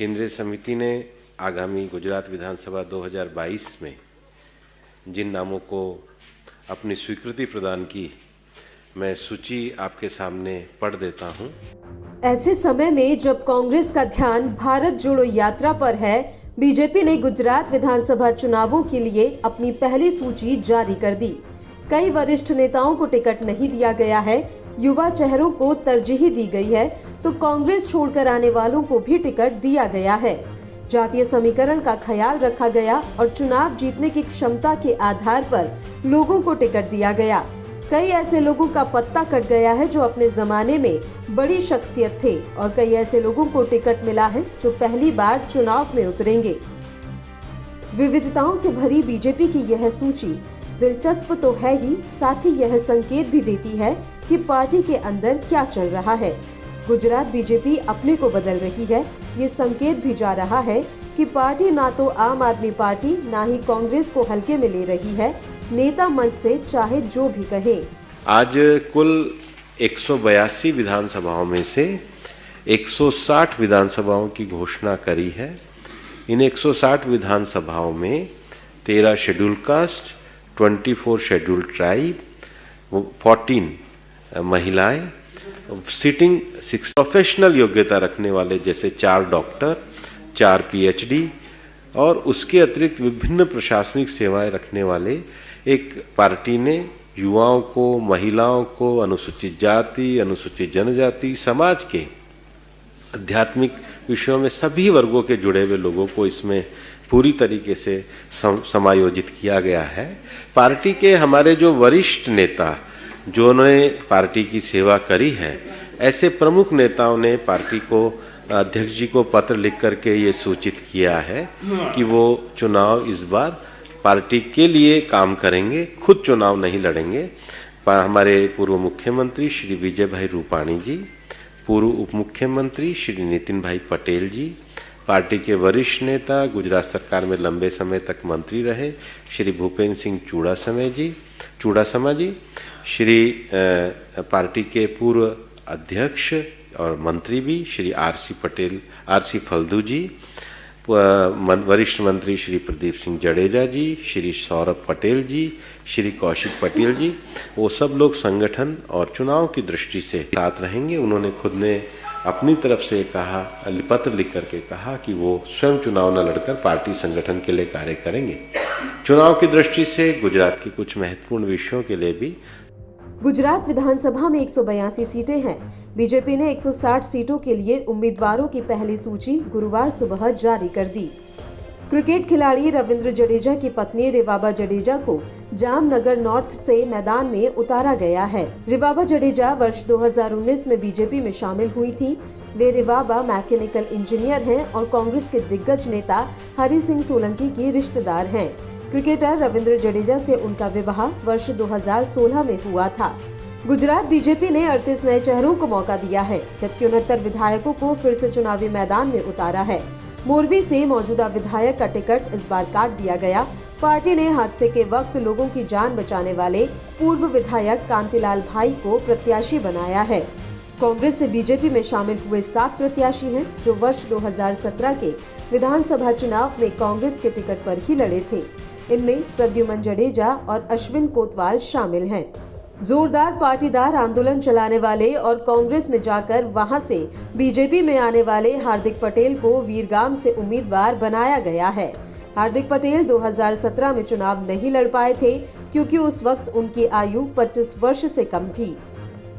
केंद्रीय समिति ने आगामी गुजरात विधानसभा 2022 में जिन नामों को अपनी स्वीकृति प्रदान की, मैं सूची आपके सामने पढ़ देता हूं। ऐसे समय में जब कांग्रेस का ध्यान भारत जोड़ो यात्रा पर है, बीजेपी ने गुजरात विधानसभा चुनावों के लिए अपनी पहली सूची जारी कर दी। कई वरिष्ठ नेताओं को टिकट नहीं दिया गया है, युवा चेहरों को तरजीह दी गई है, तो कांग्रेस छोड़कर आने वालों को भी टिकट दिया गया है। जातीय समीकरण का ख्याल रखा गया और चुनाव जीतने की क्षमता के आधार पर लोगों को टिकट दिया गया। कई ऐसे लोगों का पत्ता कट गया है जो अपने जमाने में बड़ी शख्सियत थे और कई ऐसे लोगों को टिकट मिला है जो पहली बार चुनाव में उतरेंगे। विविधताओं से भरी बीजेपी की यह सूची दिलचस्प तो है ही, साथ ही यह संकेत भी देती है कि पार्टी के अंदर क्या चल रहा है। गुजरात बीजेपी अपने को बदल रही है। ये संकेत भी जा रहा है कि पार्टी ना तो आम आदमी पार्टी ना ही कांग्रेस को हल्के में ले रही है। नेता मंच से चाहे जो भी कहे। आज कुल 182 विधानसभाओं में से 160 विधानसभाओं की घोषणा करी है। इन 160 विधानसभाओं में 13 शेड्यूल कास्ट, 24 शेड्यूल ट्राइब, 14 महिलाएं, सिटिंग 6 प्रोफेशनल योग्यता रखने वाले जैसे 4 डॉक्टर, 4 PhD और उसके अतिरिक्त विभिन्न प्रशासनिक सेवाएं रखने वाले एक पार्टी ने युवाओं को, महिलाओं को, अनुसूचित जाति, अनुसूचित जनजाति, समाज के आध्यात्मिक विषयों में सभी वर्गों के जुड़े हुए लोगों को इसमें पूरी तरीके से समायोजित किया गया है। पार्टी के हमारे जो वरिष्ठ नेता जिन्होंने पार्टी की सेवा करी है, ऐसे प्रमुख नेताओं ने पार्टी को अध्यक्ष जी को पत्र लिख करके ये सूचित किया है कि वो चुनाव इस बार पार्टी के लिए काम करेंगे, खुद चुनाव नहीं लड़ेंगे। हमारे पूर्व मुख्यमंत्री श्री विजय भाई रूपाणी जी, पूर्व उप मुख्यमंत्री श्री नितिन भाई पटेल जी, पार्टी के वरिष्ठ नेता, गुजरात सरकार में लंबे समय तक मंत्री रहे श्री भूपेंद्र सिंह चूड़ासमा जी, श्री पार्टी के पूर्व अध्यक्ष और मंत्री भी श्री RC फल्दू जी, वरिष्ठ मंत्री श्री प्रदीप सिंह जडेजा जी, श्री सौरभ पटेल जी, श्री कौशिक पटेल जी, वो सब लोग संगठन और चुनाव की दृष्टि से साथ रहेंगे। उन्होंने खुद ने अपनी तरफ से कहा, पत्र लिख करके कहा कि वो स्वयं चुनाव न लड़कर पार्टी संगठन के लिए कार्य करेंगे। चुनाव की दृष्टि से गुजरात की कुछ महत्वपूर्ण विषयों के लिए भी गुजरात विधानसभा में 182 सीटें हैं। बीजेपी ने 160 सीटों के लिए उम्मीदवारों की पहली सूची गुरुवार सुबह जारी कर दी। क्रिकेट खिलाड़ी रविंद्र जडेजा की पत्नी रिवाबा जडेजा को जामनगर नॉर्थ से मैदान में उतारा गया है। रिवाबा जडेजा वर्ष 2019 में बीजेपी में शामिल हुई थी। वे रिवाबा मैकेनिकल इंजीनियर हैं और कांग्रेस के दिग्गज नेता हरि सिंह सोलंकी की रिश्तेदार हैं। क्रिकेटर रविंद्र जडेजा से उनका विवाह वर्ष 2016 में हुआ था। गुजरात बीजेपी ने 38 नए चेहरों को मौका दिया है, जबकि 69 विधायकों को फिर से चुनावी मैदान में उतारा है। मोरबी से मौजूदा विधायक का टिकट इस बार काट दिया गया। पार्टी ने हादसे के वक्त लोगों की जान बचाने वाले पूर्व विधायक कांतिलाल भाई को प्रत्याशी बनाया है। कांग्रेस से बीजेपी में शामिल हुए 7 प्रत्याशी हैं, जो वर्ष 2017 के विधानसभा चुनाव में कांग्रेस के टिकट पर ही लड़े थे। इनमें प्रद्युमन जडेजा और अश्विन कोतवाल शामिल हैं। जोरदार पाटीदार आंदोलन चलाने वाले और कांग्रेस में जाकर वहां से बीजेपी में आने वाले हार्दिक पटेल को वीरगाम से उम्मीदवार बनाया गया है। हार्दिक पटेल 2017 में चुनाव नहीं लड़ पाए थे क्योंकि उस वक्त उनकी आयु 25 वर्ष से कम थी।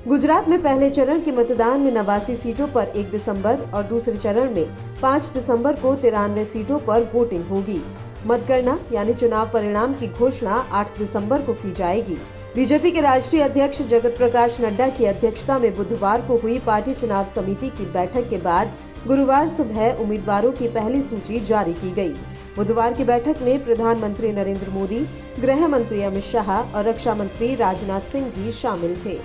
गुजरात में पहले चरण के मतदान में 89 सीटों पर 1 दिसंबर और दूसरे चरण में 5 दिसंबर को 93 सीटों पर वोटिंग होगी। मतगणना यानी चुनाव परिणाम की घोषणा 8 दिसंबर को की जाएगी। बीजेपी के राष्ट्रीय अध्यक्ष जगत प्रकाश नड्डा की अध्यक्षता में बुधवार को हुई पार्टी चुनाव समिति की बैठक के बाद गुरुवार सुबह उम्मीदवारों की पहली सूची जारी की गई। बुधवार की बैठक में प्रधानमंत्री नरेंद्र मोदी, गृह मंत्री अमित शाह और रक्षा मंत्री राजनाथ सिंह भी शामिल थे।